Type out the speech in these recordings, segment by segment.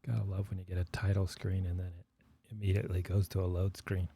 Gotta love when you get a title screen and then it immediately goes to a load screen.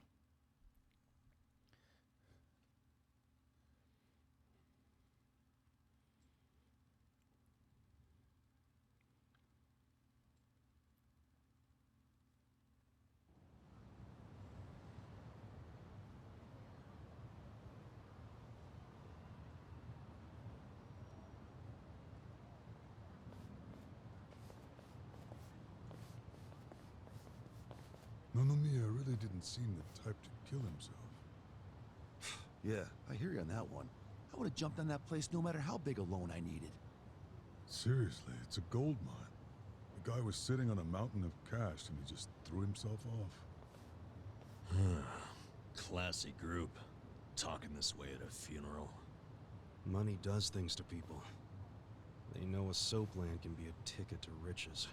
Nonomiya really didn't seem the type to kill himself. Yeah, I hear you on that one. I would have jumped on that place no matter how big a loan I needed. Seriously, it's a gold mine. The guy was sitting on a mountain of cash and he just threw himself off. Classy group. Talking this way at a funeral. Money does things to people. They know a soapland can be a ticket to riches.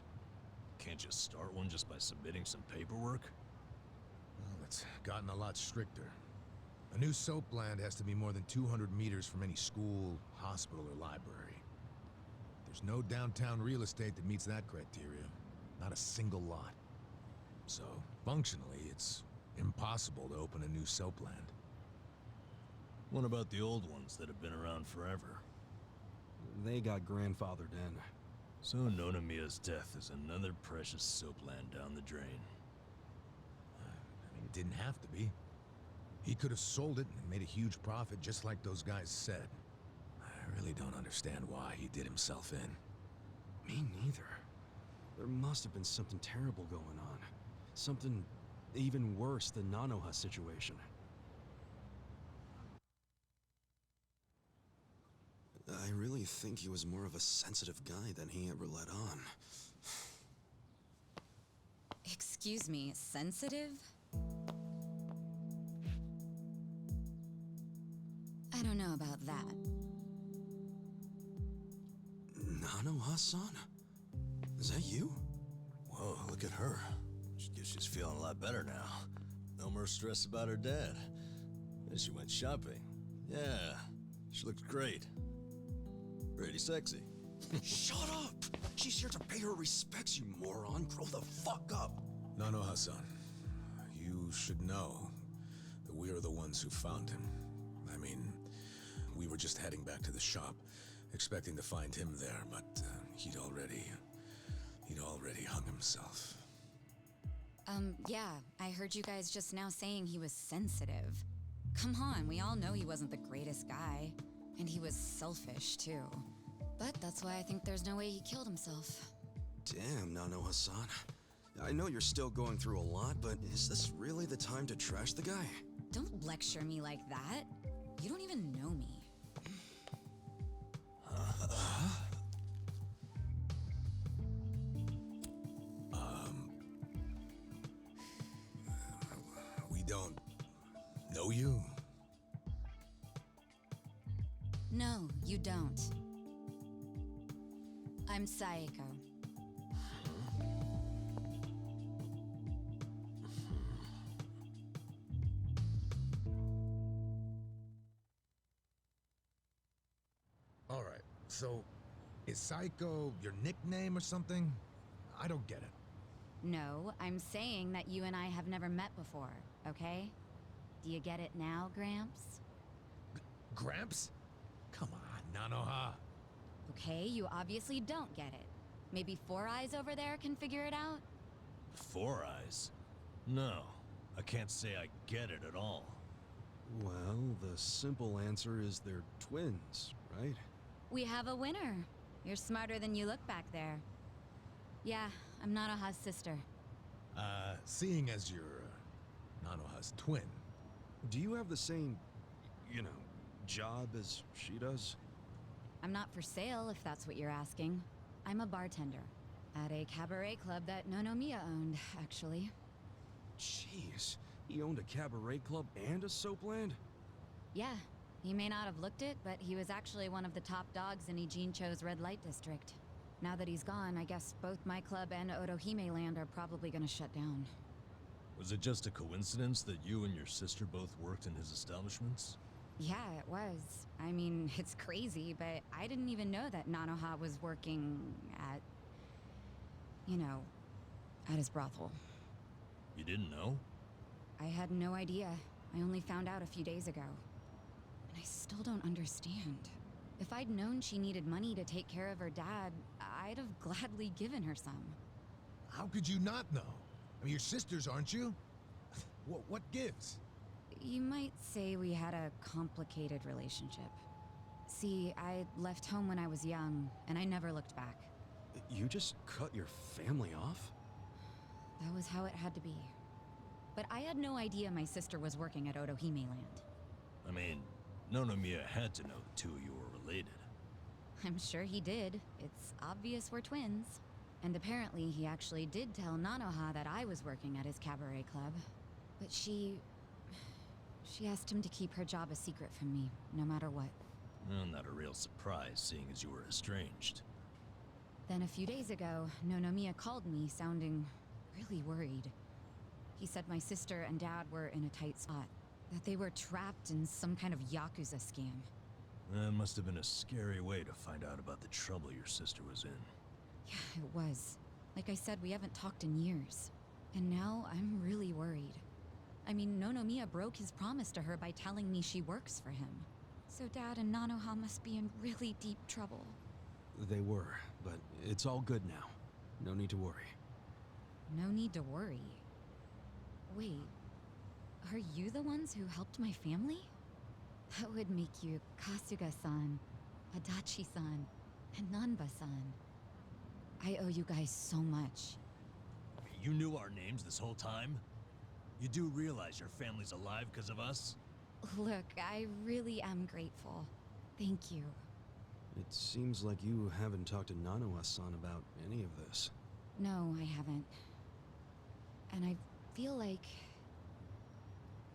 Can't you start one just by submitting some paperwork? Well, it's gotten a lot stricter. A new soapland has to be more than 200 meters from any school, hospital, or library. There's no downtown real estate that meets that criteria. Not a single lot. So, functionally, it's impossible to open a new soapland. What about the old ones that have been around forever? They got grandfathered in. So Nonomiya's death is another precious soapland down the drain. I mean, it didn't have to be. He could have sold it and made a huge profit just like those guys said. I really don't understand why he did himself in. Me neither. There must have been something terrible going on. Something even worse than Nanoha's situation. I really think he was more of a sensitive guy than he ever let on. Excuse me, sensitive? I don't know about that. Nanoha-san? Is that you? Whoa, look at her. She's feeling a lot better now. No more stress about her dad. And she went shopping. Yeah, she looks great. Pretty sexy. Shut up! She's here to pay her respects, you moron. Grow the fuck up! Nanoha-san, you should know that we are the ones who found him. I mean, we were just heading back to the shop, expecting to find him there, but he'd already hung himself. Yeah, I heard you guys just now saying he was sensitive. Come on, we all know he wasn't the greatest guy. And he was selfish, too. But that's why I think there's no way he killed himself. Damn, Nanoha-san. I know you're still going through a lot, but is this really the time to trash the guy? Don't lecture me like that. You don't even know me. We don't know you? No, you don't. I'm Saeko. All right, so is Saeko your nickname or something? I don't get it. No, I'm saying that you and I have never met before, okay? Do you get it now, Gramps? Gramps? Come on, Nanoha. Okay, you obviously don't get it. Maybe Four Eyes over there can figure it out? Four Eyes? No, I can't say I get it at all. Well, the simple answer is they're twins, right? We have a winner. You're smarter than you look back there. Yeah, I'm Nanoha's sister. Seeing as you're Nanoha's twin, Do you have the same, job as she does? I'm not for sale, if that's what you're asking. I'm a bartender. At a cabaret club that Nonomiya owned, actually. Jeez, he owned a cabaret club and a soapland? Yeah, he may not have looked it, but he was actually one of the top dogs in Ijincho's red light district. Now that he's gone, I guess both my club and Otohime Land are probably gonna shut down. Was it just a coincidence that you and your sister both worked in his establishments? Yeah, it was. I mean, it's crazy, but I didn't even know that Nanoha was working at, at his brothel. You didn't know? I had no idea. I only found out a few days ago. And I still don't understand. If I'd known she needed money to take care of her dad, I'd have gladly given her some. How could you not know? I mean, you're sisters, aren't you? What gives? You might say we had a complicated relationship. See, I left home when I was young, and I never looked back. You just cut your family off? That was how it had to be. But I had no idea my sister was working at Otohime Land. I mean, Nonomiya had to know the two of you were related. I'm sure he did. It's obvious we're twins. And apparently he actually did tell Nanoha that I was working at his cabaret club. But she asked him to keep her job a secret from me, no matter what. Well, not a real surprise, seeing as you were estranged. Then a few days ago, Nonomiya called me, sounding really worried. He said my sister and dad were in a tight spot, that they were trapped in some kind of Yakuza scam. That must have been a scary way to find out about the trouble your sister was in. Yeah, it was. Like I said, we haven't talked in years. And now I'm really worried. I mean, Nonomiya broke his promise to her by telling me she works for him. So Dad and Nanoha must be in really deep trouble. They were, but it's all good now. No need to worry. No need to worry. Wait, are you the ones who helped my family? That would make you Kasuga-san, Adachi-san, and Nanba-san. I owe you guys so much. You knew our names this whole time? You do realize your family's alive because of us? Look, I really am grateful. Thank you. It seems like you haven't talked to Nanoha-san about any of this. No, I haven't. And I feel like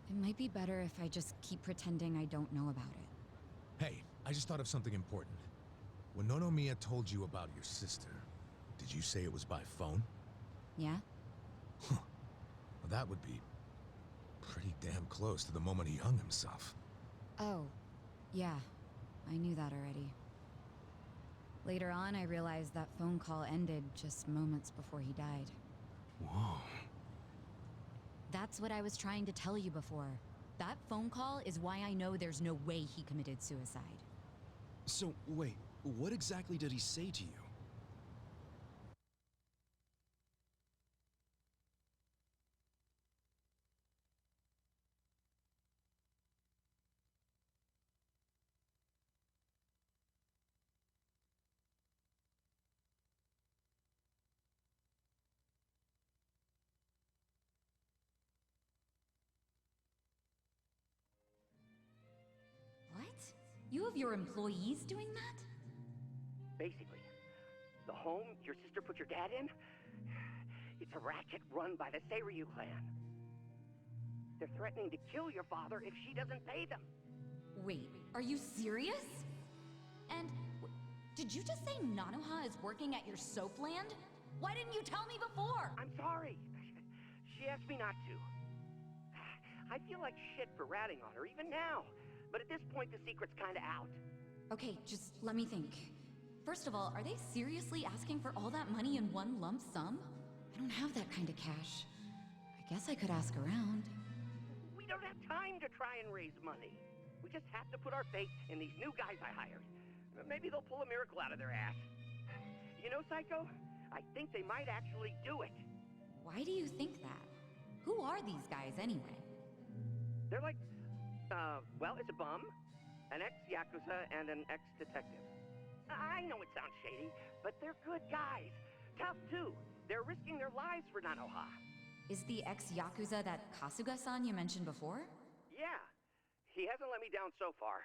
it might be better if I just keep pretending I don't know about it. Hey, I just thought of something important. When Nonomiya told you about your sister, did you say it was by phone? Yeah? Well, that would be pretty damn close to the moment he hung himself. Oh, yeah. I knew that already. Later on, I realized that phone call ended just moments before he died. Whoa. That's what I was trying to tell you before. That phone call is why I know there's no way he committed suicide. So, wait, what exactly did he say to you? What? You have your employees doing that? Basically, the home your sister put your dad in, it's a racket run by the Seiryu clan. They're threatening to kill your father if she doesn't pay them. Wait, are you serious? And did you just say Nanoha is working at your soap land? Why didn't you tell me before? I'm sorry. She asked me not to. I feel like shit for ratting on her even now. But at this point, the secret's kinda out. Okay, just let me think. First of all, are they seriously asking for all that money in one lump sum? I don't have that kind of cash. I guess I could ask around. We don't have time to try and raise money. We just have to put our faith in these new guys I hired. Maybe they'll pull a miracle out of their ass. You know, Saeko? I think they might actually do it. Why do you think that? Who are these guys anyway? They're like, well, it's a bum, an ex-Yakuza, and an ex-detective. I know it sounds shady, but they're good guys. Tough, too. They're risking their lives for Nanoha. Is the ex-Yakuza that Kasuga-san you mentioned before? Yeah. He hasn't let me down so far.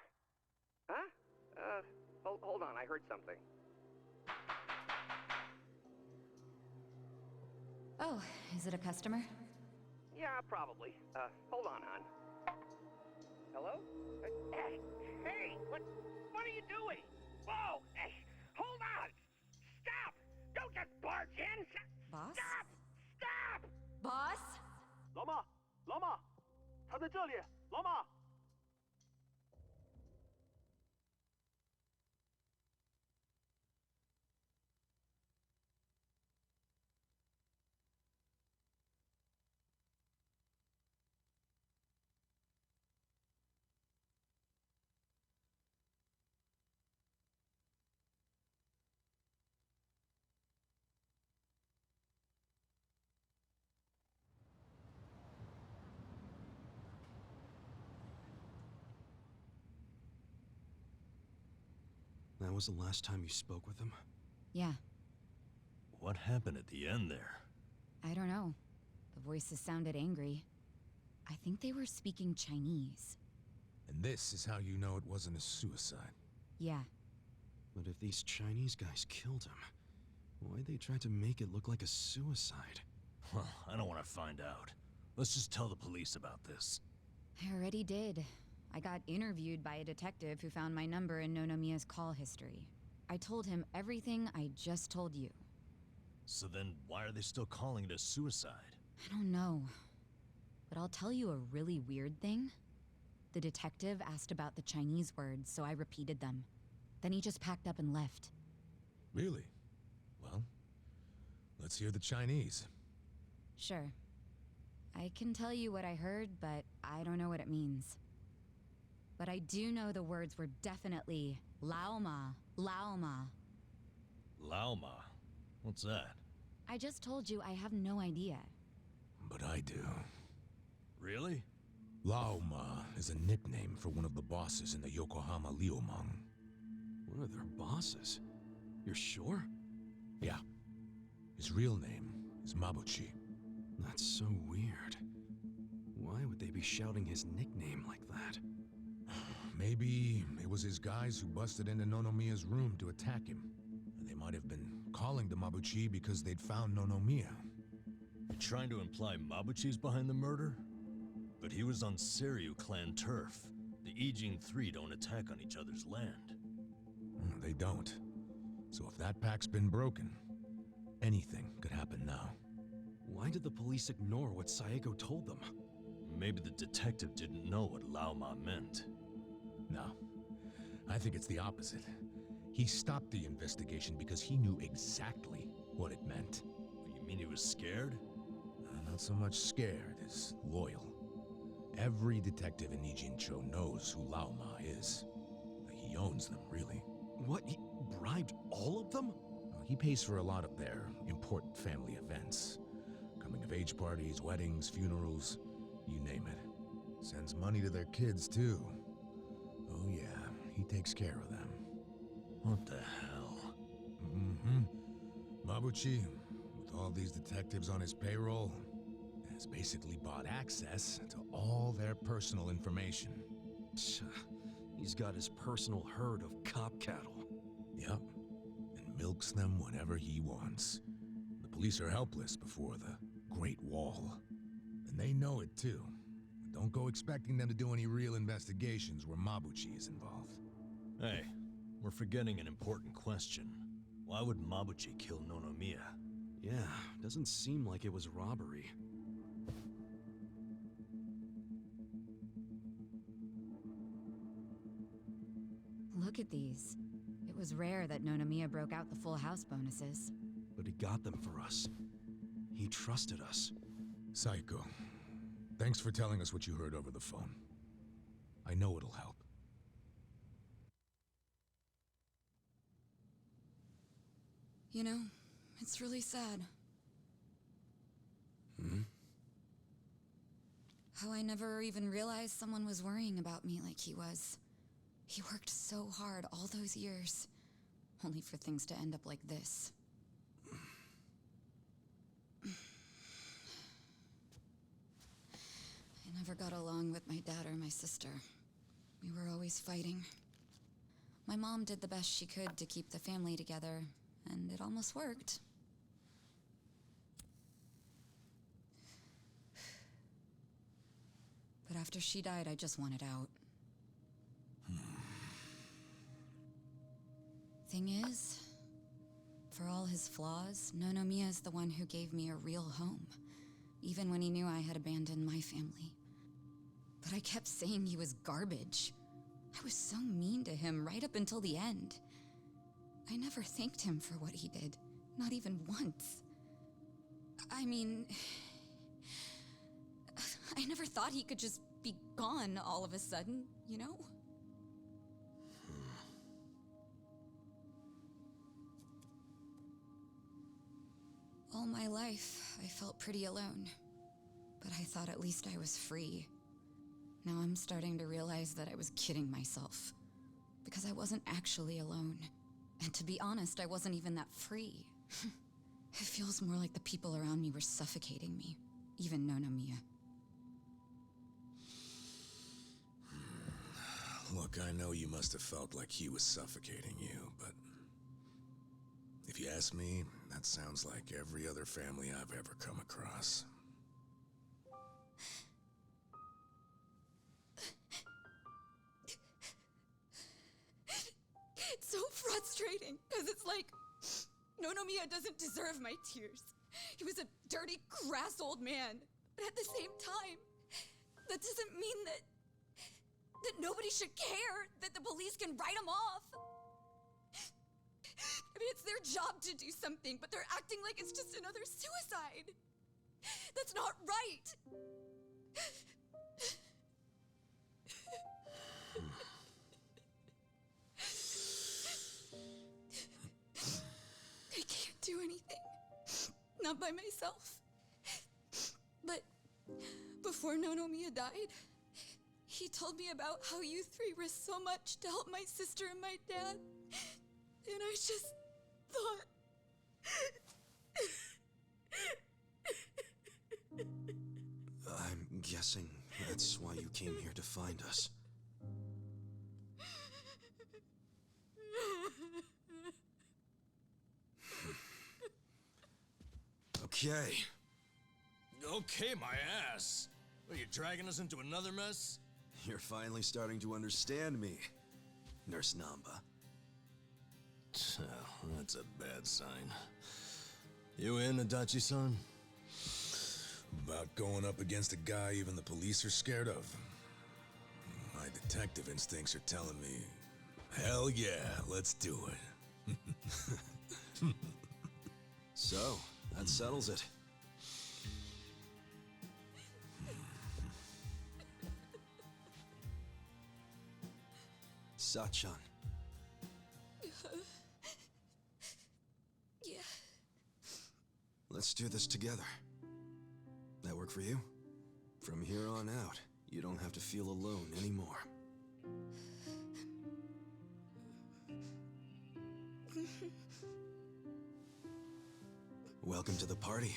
Huh? Hold on, I heard something. Oh, is it a customer? Yeah, probably. Hold on, hon. Hello? Hey, what are you doing? Whoa! Hey, hold on! Stop! Don't just barge in! Boss? Stop! Stop! Boss? 老妈，老妈，他在这里，老妈。That was the last time you spoke with him? Yeah, What happened at the end there? I don't know. The voices sounded angry. I think they were speaking Chinese. And this is how you know it wasn't a suicide. Yeah, But if these Chinese guys killed him, why'd they try to make it look like a suicide? Well, I don't want to find out. Let's just tell the police about this. I already did. I got interviewed by a detective who found my number in Nonomiya's call history. I told him everything I just told you. So then, why are they still calling it a suicide? I don't know. But I'll tell you a really weird thing. The detective asked about the Chinese words, so I repeated them. Then he just packed up and left. Really? Well, let's hear the Chinese. Sure. I can tell you what I heard, but I don't know what it means. But I do know the words were definitely Laoma, Laoma. Laoma? What's that? I just told you I have no idea. But I do. Really? Laoma is a nickname for one of the bosses in the Yokohama Liumang. One of their bosses? You're sure? Yeah. His real name is Mabuchi. That's so weird. Why would they be shouting his nickname like that? Maybe it was his guys who busted into Nonomiya's room to attack him. They might have been calling to Mabuchi because they'd found Nonomiya. You're trying to imply Mabuchi's behind the murder? But he was on Seiryu clan turf. The Ijin Three don't attack on each other's land. They don't. So if that pack's been broken, anything could happen now. Why did the police ignore what Saeko told them? Maybe the detective didn't know what Laoma meant. No. I think it's the opposite. He stopped the investigation because he knew exactly what it meant. You mean he was scared? Not so much scared as loyal. Every detective in Ijincho knows who Laoma is. He owns them, really. What? He bribed all of them? Well, he pays for a lot of their important family events. Coming-of-age parties, weddings, funerals, you name it. Sends money to their kids, too. Oh yeah, he takes care of them. What the hell? Mm-hmm. Mabuchi, with all these detectives on his payroll, has basically bought access to all their personal information. He's got his personal herd of cop cattle. Yep. And milks them whenever he wants. The police are helpless before the Great Wall. And they know it too. But don't go expecting them to do any real investigations where Mabuchi is involved. Hey, we're forgetting an important question. Why would Mabuchi kill Nonomiya? Yeah, doesn't seem like it was robbery. Look at these. It was rare that Nonomiya broke out the full house bonuses. But he got them for us. He trusted us. Saeko, thanks for telling us what you heard over the phone. I know it'll help. You know, it's really sad. How I never even realized someone was worrying about me like he was. He worked so hard all those years, only for things to end up like this. I never got along with my dad or my sister. We were always fighting. My mom did the best she could to keep the family together, and it almost worked. But after she died, I just wanted out. Thing is, for all his flaws, Nonomiya is the one who gave me a real home, even when he knew I had abandoned my family. But I kept saying he was garbage. I was so mean to him right up until the end. I never thanked him for what he did, not even once. I mean, I never thought he could just be gone all of a sudden, you know? All my life, I felt pretty alone. But I thought at least I was free. Now I'm starting to realize that I was kidding myself. because I wasn't actually alone. And to be honest, I wasn't even that free. It feels more like the people around me were suffocating me, even Nonomiya. Look, I know you must have felt like he was suffocating you, but if you ask me, that sounds like every other family I've ever come across. It's so frustrating, because it's like, Nonomiya doesn't deserve my tears. He was a dirty, crass old man. But at the same time, that doesn't mean that nobody should care, that the police can write him off. I mean, it's their job to do something, but they're acting like it's just another suicide. That's not right. I can't do anything. Not by myself. But before Nonomiya died, he told me about how you three risked so much to help my sister and my dad. And I just thought... I'm guessing that's why you came here to find us. Okay. Okay, my ass. Are you dragging us into another mess? You're finally starting to understand me, Nurse Nanba. Oh, that's a bad sign. You in, Adachi-san? About going up against a guy even the police are scared of. My detective instincts are telling me, hell yeah, let's do it. So, that settles it. Sachan. Yeah. Let's do this together. That work for you? From here on out, you don't have to feel alone anymore. Welcome to the party.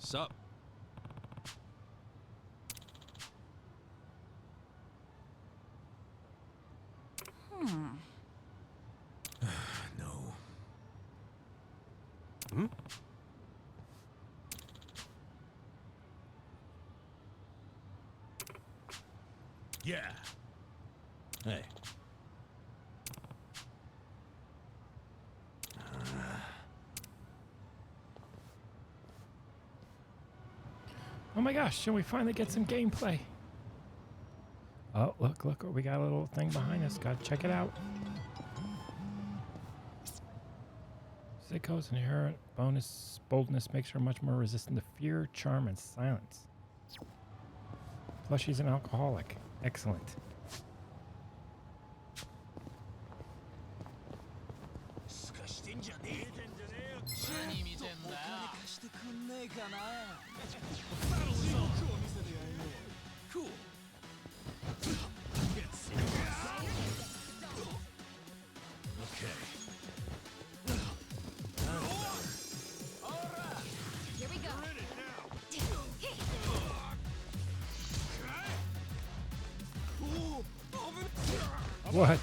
Sup? No. Hmm? Yeah. Hey. Oh my gosh, should we finally get some gameplay? Oh, look, we got a little thing behind us. Gotta check it out. Saeko's inherent bonus boldness makes her much more resistant to fear, charm, and silence. Plus, she's an alcoholic. Excellent. Here we go. What?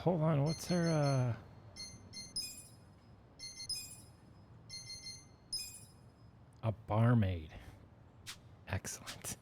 hold on. What's her, a barmaid. Excellent.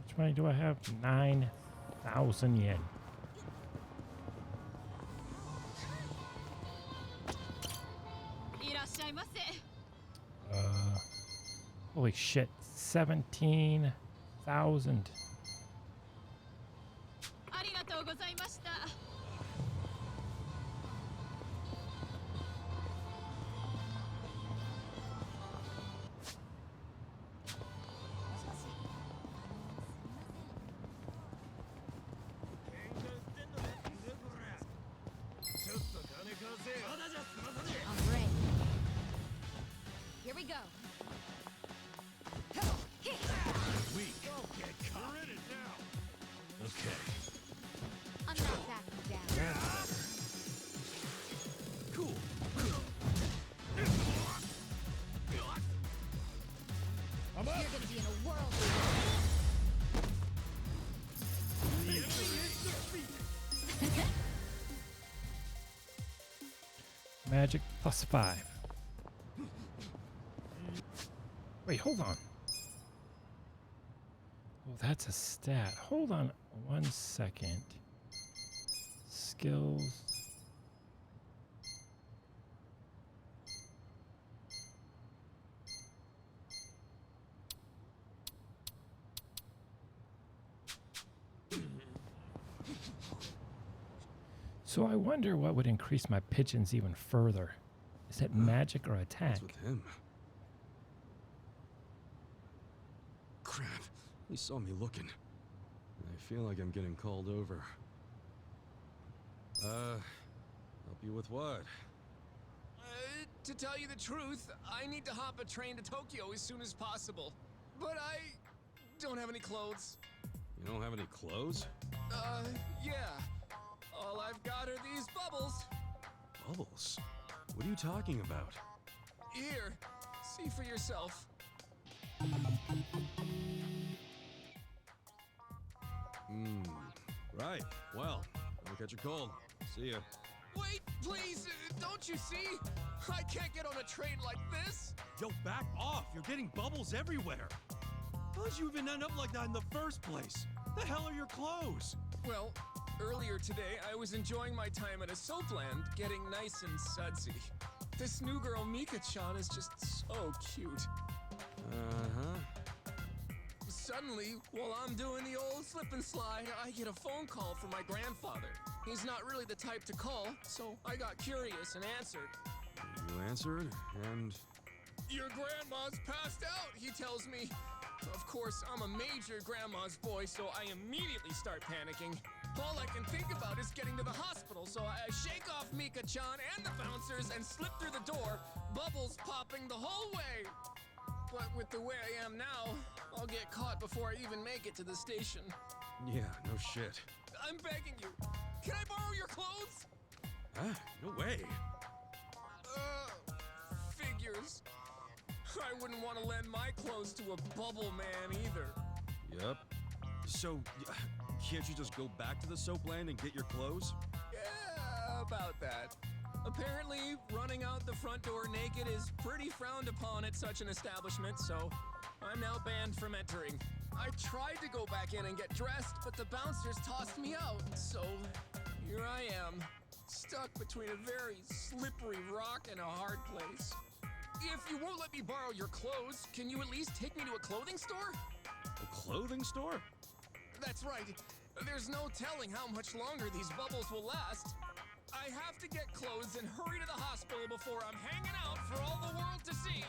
Which money do I have? 9,000 yen. Holy shit, 17,000. I'm ready. Here we go. Weak. Get caught. You're in it now. Okay. I'm not backing down. That's better. Cool. You're gonna be in a whirl. Magic +5. Wait, hold on. Oh, that's a stat. Hold on 1 second. Skills. So I wonder what would increase my pigeons even further. Is it magic or attack? What's with him? Crap. He saw me looking. I feel like I'm getting called over. Help you with what? To tell you the truth, I need to hop a train to Tokyo as soon as possible. But I don't have any clothes. You don't have any clothes? Yeah. All I've got are these bubbles. Bubbles? What are you talking about? Here, see for yourself. Right. Well, don't catch a cold. See ya. Wait, please, don't you see? I can't get on a train like this. Yo, back off! You're getting bubbles everywhere! How'd you even end up like that in the first place? The hell are your clothes? Well, earlier today, I was enjoying my time at a soapland, getting nice and sudsy. This new girl, Mika-chan, is just so cute. Uh-huh. Suddenly, while I'm doing the old slip and slide, I get a phone call from my grandfather. He's not really the type to call, so I got curious and answered. You answered, and... Your grandma's passed out, he tells me. Of course, I'm a major grandma's boy, so I immediately start panicking. All I can think about is getting to the hospital, so I shake off Mika-chan and the bouncers and slip through the door, bubbles popping the whole way. But with the way I am now, I'll get caught before I even make it to the station. Yeah, no shit. I'm begging you. Can I borrow your clothes? Huh? No way. Figures. I wouldn't want to lend my clothes to a bubble man either. Yep. So, can't you just go back to the soapland and get your clothes? Yeah, about that. Apparently, running out the front door naked is pretty frowned upon at such an establishment, so I'm now banned from entering. I tried to go back in and get dressed, but the bouncers tossed me out, so here I am, stuck between a very slippery rock and a hard place. If you won't let me borrow your clothes, can you at least take me to a clothing store? A clothing store? That's right. There's no telling how much longer these bubbles will last. I have to get clothes and hurry to the hospital before I'm hanging out for all the world to see.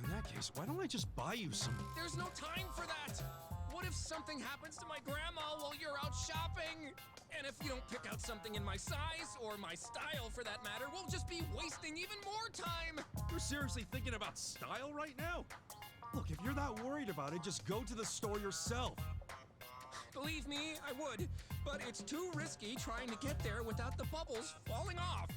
In that case, why don't I just buy you some? There's no time for that. What if something happens to my grandma while you're out shopping? And if you don't pick out something in my size, or my style for that matter, we'll just be wasting even more time. You're seriously thinking about style right now? Look, if you're that worried about it, just go to the store yourself. Believe me, I would, but it's too risky trying to get there without the bubbles falling off.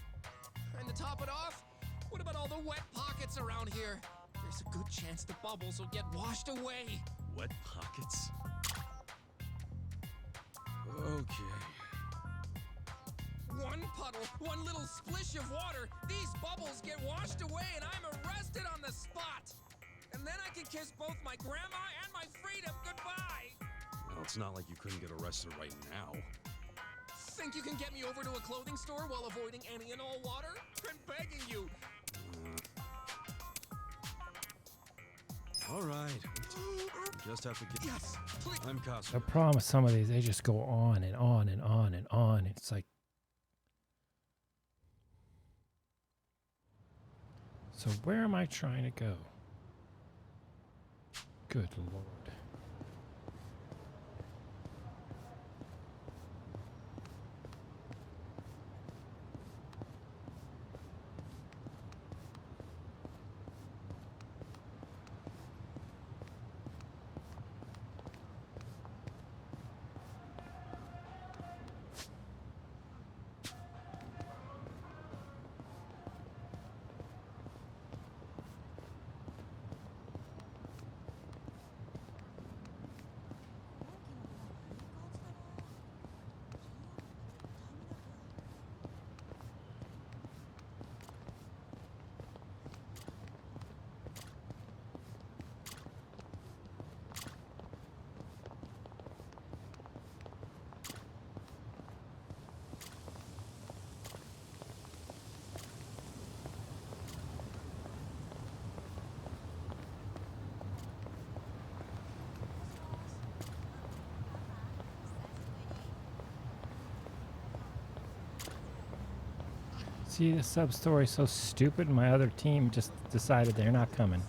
And to top it off, what about all the wet pockets around here? There's a good chance the bubbles will get washed away. Wet pockets? Okay. One puddle, one little splish of water, these bubbles get washed away and I'm arrested on the spot. And then I can kiss both my grandma and my freedom goodbye. Well, it's not like you couldn't get arrested right now. Think you can get me over to a clothing store while avoiding any and all water? I'm begging you. All right. Just have to get... Yes, please. I'm Kasuga. The problem with some of these, they just go on and on and on and on. It's like... So where am I trying to go? Good Lord. See, the sub-story so stupid, my other team just decided they're not coming.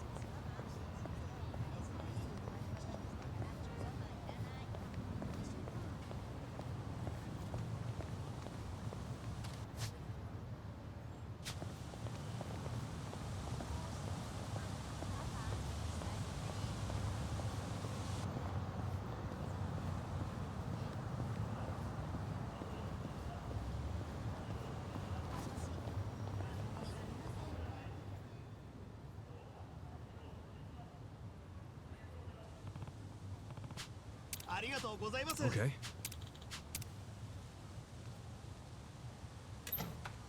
Okay.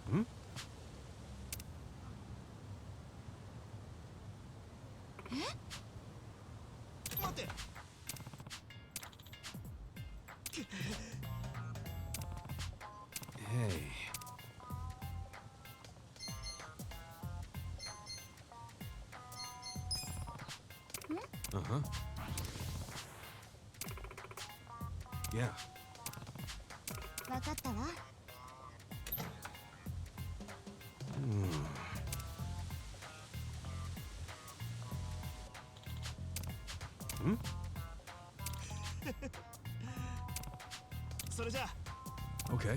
Hmm? Hey. Uh-huh. Yeah. わかったわ。Hmm? それじゃあ。 Okay.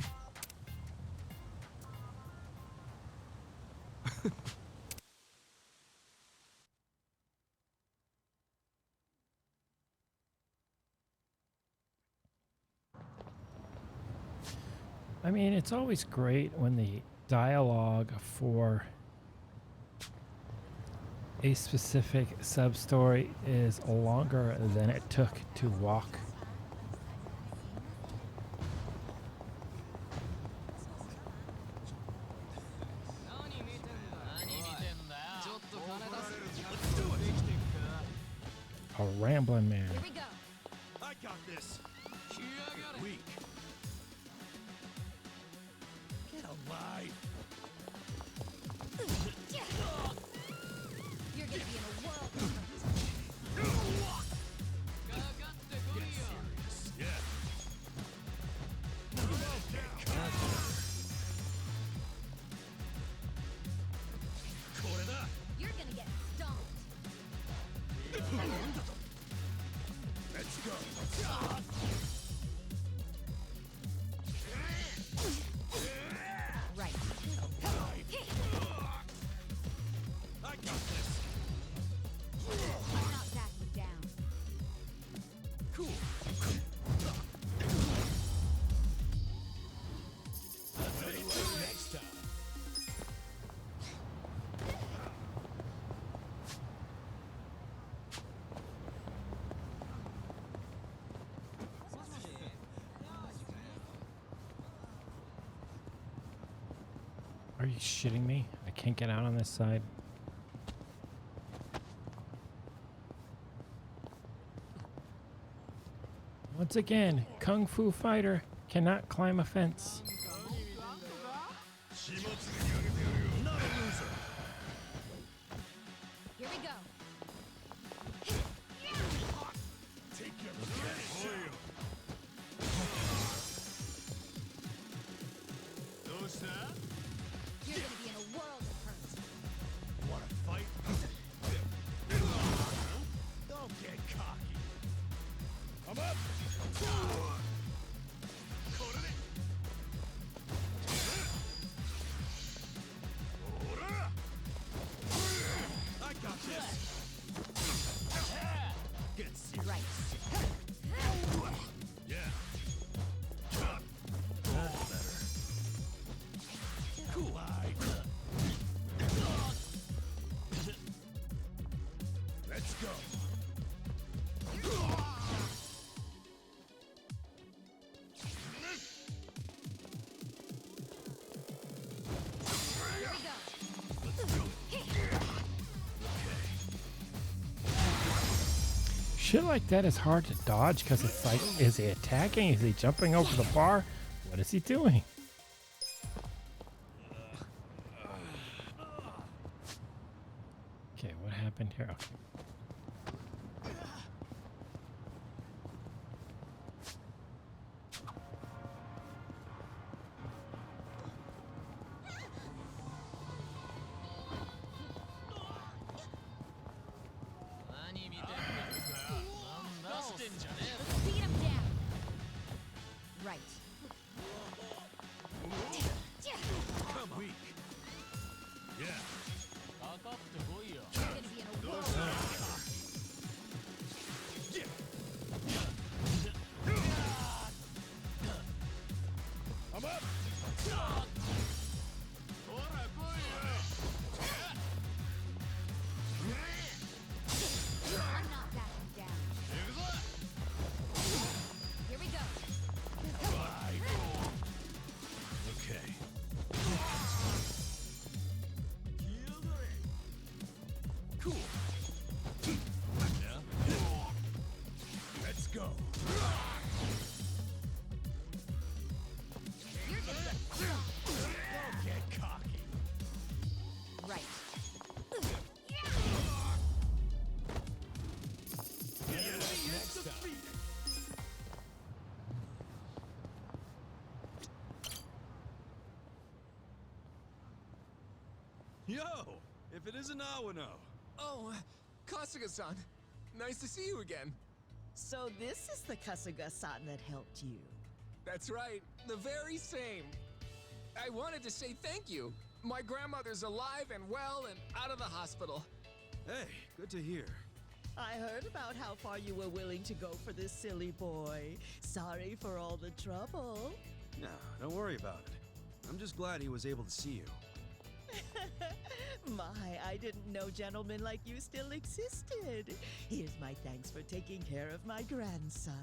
I mean, it's always great when the dialogue for a specific sub-story is longer than it took to walk. A rambling man. Here we go. I got this. Weak. Get alive. gonna be in a world of You're gonna get stomped. Let's go. Right. I got this. I'm not backing down. Cool. Next time. Are you shitting me? I can't get out on this side. Once again, Kung Fu Fighter cannot climb a fence. Not a loser. Here we go. Take your You're gonna be in a world of hurt. Want to fight? Don't get cocky. I'm up. I got this. Get serious. Right. Yeah. That's better. Cool. Let's go. Here we go. Shit like that is hard to dodge because it's like, is he attacking? Is he jumping over the bar? What is he doing? Okay, what happened here? Okay. Beat him down. Right. I'm weak. Yeah. You're gonna be in a world of hurt. I'm up. I'm not backing down. Here we go. Okay. Cool. Yeah. Let's go. You're gonna get stomped. Don't get cocky. Right. Next time. Yo, if it isn't Awano. Oh, Kasuga-san. Nice to see you again. So this is the Kasuga-san that helped you. That's right, the very same. I wanted to say thank you. My grandmother's alive and well and out of the hospital. Hey, good to hear. I heard about how far you were willing to go for this silly boy. Sorry for all the trouble. No, don't worry about it. I'm just glad he was able to see you. My, I didn't know gentlemen like you still existed. Here's my thanks for taking care of my grandson.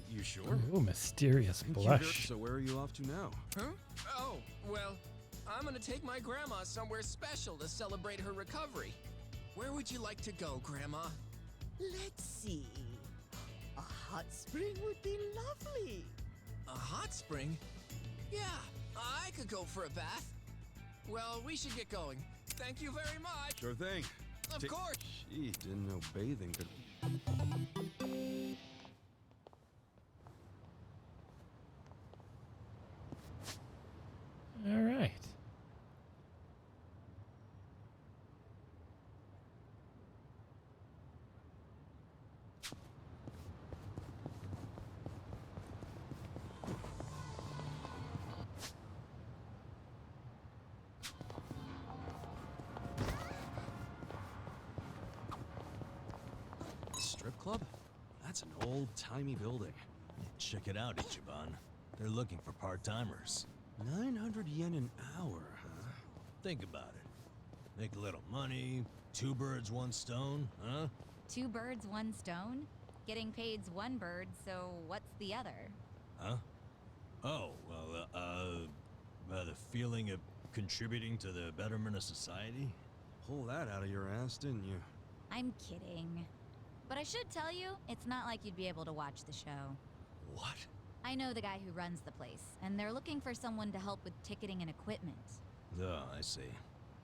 You sure? Ooh, mysterious Thank you, blush. So where are you off to now? Huh? Oh, well, I'm gonna take my grandma somewhere special to celebrate her recovery. Where would you like to go, Grandma? Let's see. A hot spring would be lovely. A hot spring? Yeah, I could go for a bath. Well, we should get going. Thank you very much. Sure thing. Of course. Gee, didn't know bathing could... All right. Strip club? That's an old-timey building. Check it out, Ichiban. They're looking for part-timers. 900 yen an hour, huh? Think about it. Make a little money, 2 birds, 1 stone, huh? 2 birds, 1 stone? Getting paid's 1 bird, so what's the other? Huh? Oh, well, the feeling of contributing to the betterment of society? Pull that out of your ass, didn't you? I'm kidding. But I should tell you, it's not like you'd be able to watch the show. What? I know the guy who runs the place, and they're looking for someone to help with ticketing and equipment. Oh, I see.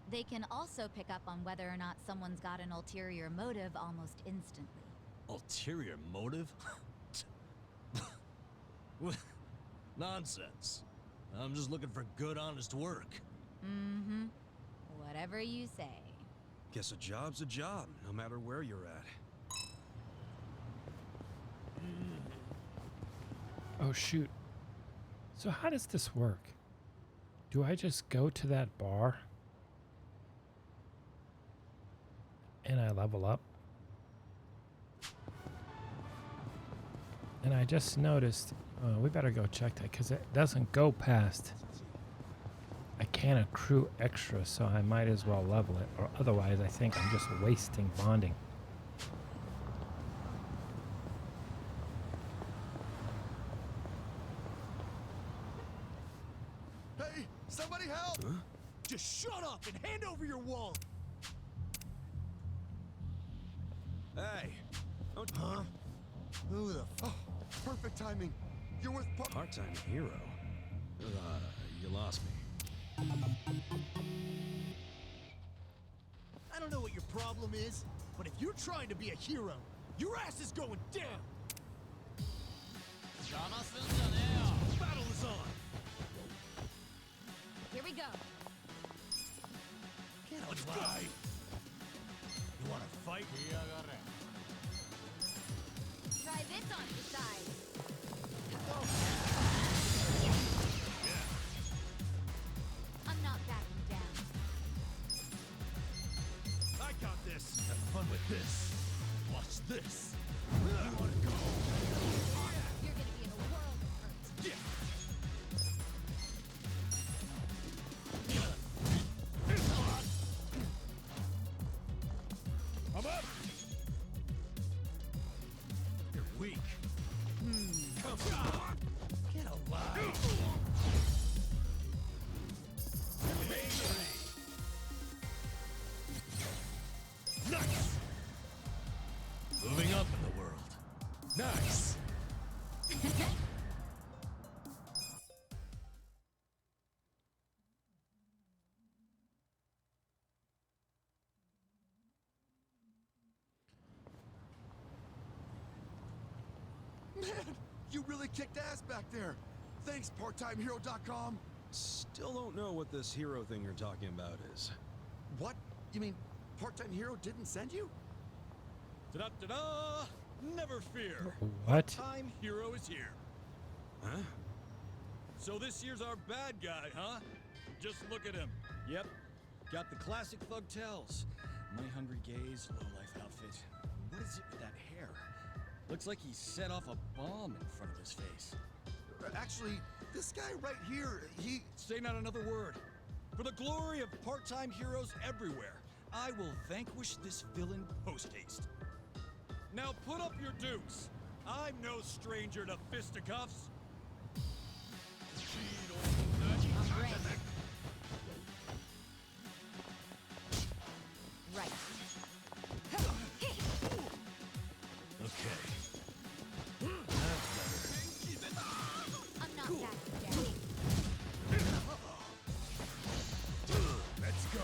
They can also pick up on whether or not someone's got an ulterior motive almost instantly. Ulterior motive? Nonsense. I'm just looking for good, honest work. Mm-hmm. Whatever you say. Guess a job's a job, no matter where you're at. Oh, shoot. So how does this work? Do I just go to that bar and I level up? And I just noticed, we better go check that because it doesn't go past. I can't accrue extra, so I might as well level it, or otherwise I think I'm just wasting bonding. Hey, somebody help! Huh? Just shut up and hand over your wallet. Hey! Don't... Huh? Who the Oh, perfect timing. You're with Part-time hero. You lost me. I don't know what your problem is, but if you're trying to be a hero, your ass is going down. Battle is on. Here we go. Let's go. You want to fight? Try this on your side. I'm not backing down. I got this. Have fun with this. Watch this. You want to go? You're gonna be in a world of hurt. Yeah. I'm up. You're weak. Come on. Get alive. Nice. Moving up in the world. Nice. Man, you really kicked ass back there. Thanks, parttimehero.com. Still don't know what this hero thing you're talking about is. What? You mean Part-Time Hero didn't send you? Ta-da-ta-da! Never fear. What? Time Hero is here. Huh? So this year's our bad guy, huh? Just look at him. Yep. Got the classic thug tells. Money-hungry gaze, low-life outfit. What is it with that hair? Looks like he set off a bomb in front of his face. Actually, this guy right here, he... Say not another word. For the glory of part-time heroes everywhere, I will vanquish this villain post-haste. Now put up your dukes. I'm no stranger to fisticuffs. I'm ready. Right. Okay. I'm not backing down. Let's go.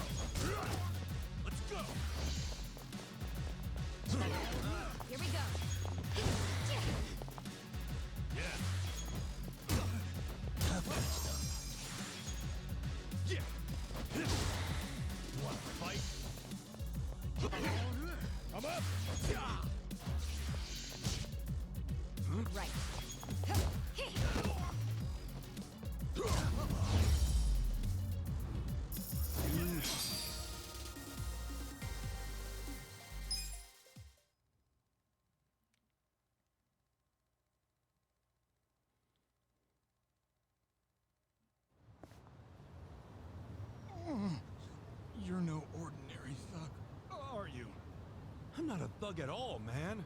not a thug at all, man.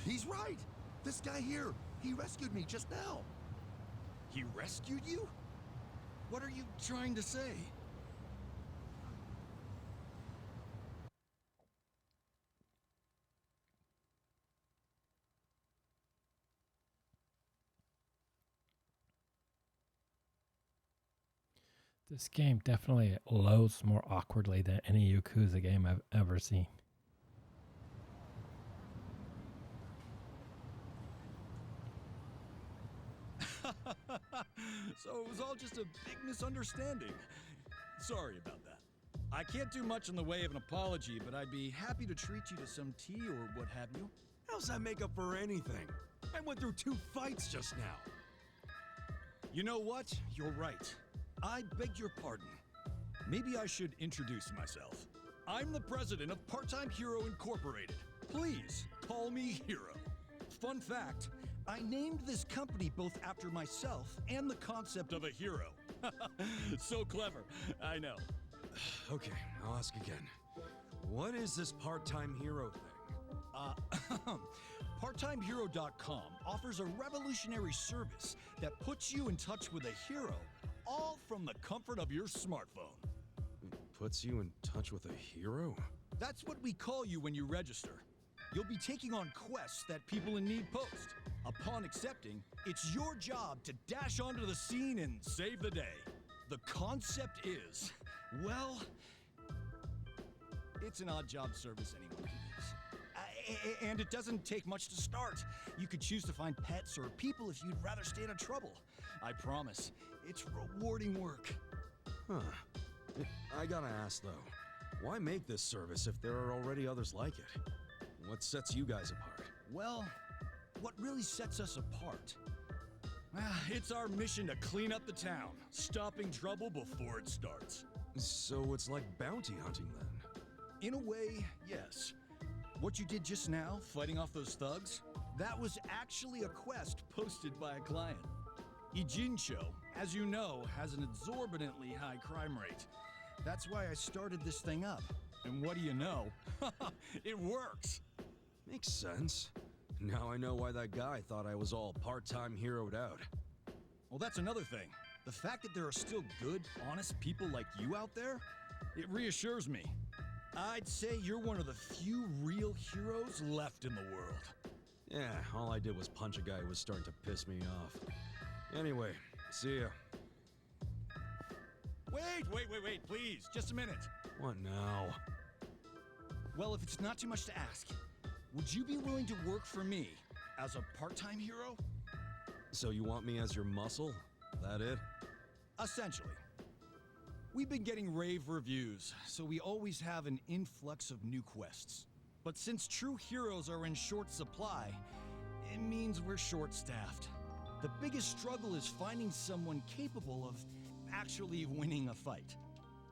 He's right. This guy here, he rescued me just now. He rescued you? What are you trying to say? This game definitely loads more awkwardly than any Yakuza game I've ever seen. So it was all just a big misunderstanding. Sorry about that. I can't do much in the way of an apology, but I'd be happy to treat you to some tea or what have you. How's that make up for anything? I went through 2 fights just now. You know what? You're right. I beg your pardon. Maybe I should introduce myself. I'm the president of Part-Time Hero Incorporated. Please call me Hero. Fun fact, I named this company both after myself and the concept of a hero. So clever, I know. Okay, I'll ask again. What is this part-time hero thing? PartTimeHero.com offers a revolutionary service that puts you in touch with a hero, all from the comfort of your smartphone. Puts you in touch with a hero? That's what we call you when you register. You'll be taking on quests that people in need post. Upon accepting, it's your job to dash onto the scene and save the day. The concept is, well, it's an odd job service anyone can use. And it doesn't take much to start. You could choose to find pets or people if you'd rather stay out of trouble. I promise, it's rewarding work. Huh. I gotta ask though, why make this service if there are already others like it? What sets you guys apart? Well, what really sets us apart? It's our mission to clean up the town, stopping trouble before it starts. So it's like bounty hunting then? In a way, yes. What you did just now, fighting off those thugs, that was actually a quest posted by a client. Ijincho, as you know, has an exorbitantly high crime rate. That's why I started this thing up. And what do you know? It works! Makes sense. Now I know why that guy thought I was all part-time heroed out. Well, that's another thing. The fact that there are still good, honest people like you out there, it reassures me. I'd say you're one of the few real heroes left in the world. Yeah, all I did was punch a guy who was starting to piss me off. Anyway, see ya. Wait, please, just a minute. What now? Well, if it's not too much to ask, would you be willing to work for me as a part-time hero? So you want me as your muscle? That it? Essentially. We've been getting rave reviews, so we always have an influx of new quests. But since true heroes are in short supply, it means we're short-staffed. The biggest struggle is finding someone capable of actually winning a fight.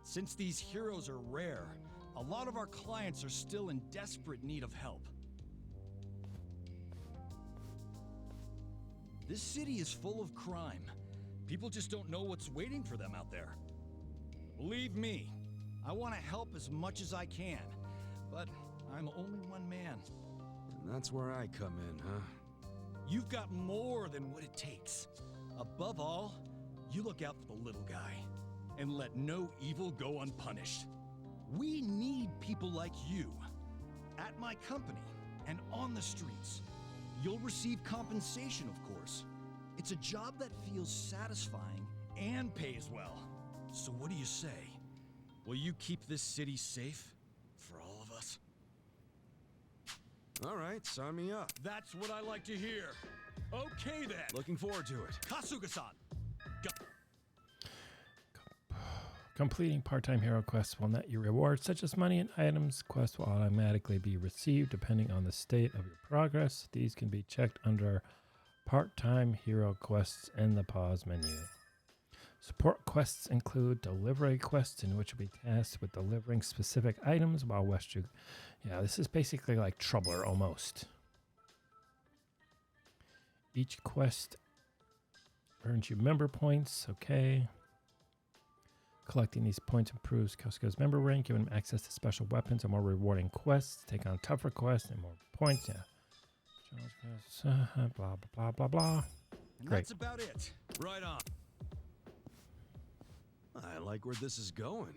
Since these heroes are rare, a lot of our clients are still in desperate need of help. This city is full of crime. People just don't know what's waiting for them out there. Believe me, I want to help as much as I can, but I'm only one man. And that's where I come in, huh? You've got more than what it takes. Above all, you look out for the little guy, and let no evil go unpunished. We need people like you. At my company, and on the streets. You'll receive compensation, of course. It's a job that feels satisfying and pays well. So what do you say? Will you keep this city safe for all of us? All right, sign me up. That's what I like to hear. Okay then. Looking forward to it. Kasuga-san. Completing part-time hero quests will net you rewards such as money and items. Quests will automatically be received depending on the state of your progress. These can be checked under part-time hero quests in the pause menu. Support quests include delivery quests in which you'll be tasked with delivering specific items while Yeah, this is basically like Troubler almost. Each quest earns you member points, okay. Collecting these points improves Kasuga's member rank, giving him access to special weapons and more rewarding quests. Take on tougher quests and more points. Yeah. Blah, blah, blah, blah, blah. And Great. that's about it. Right on. I like where this is going.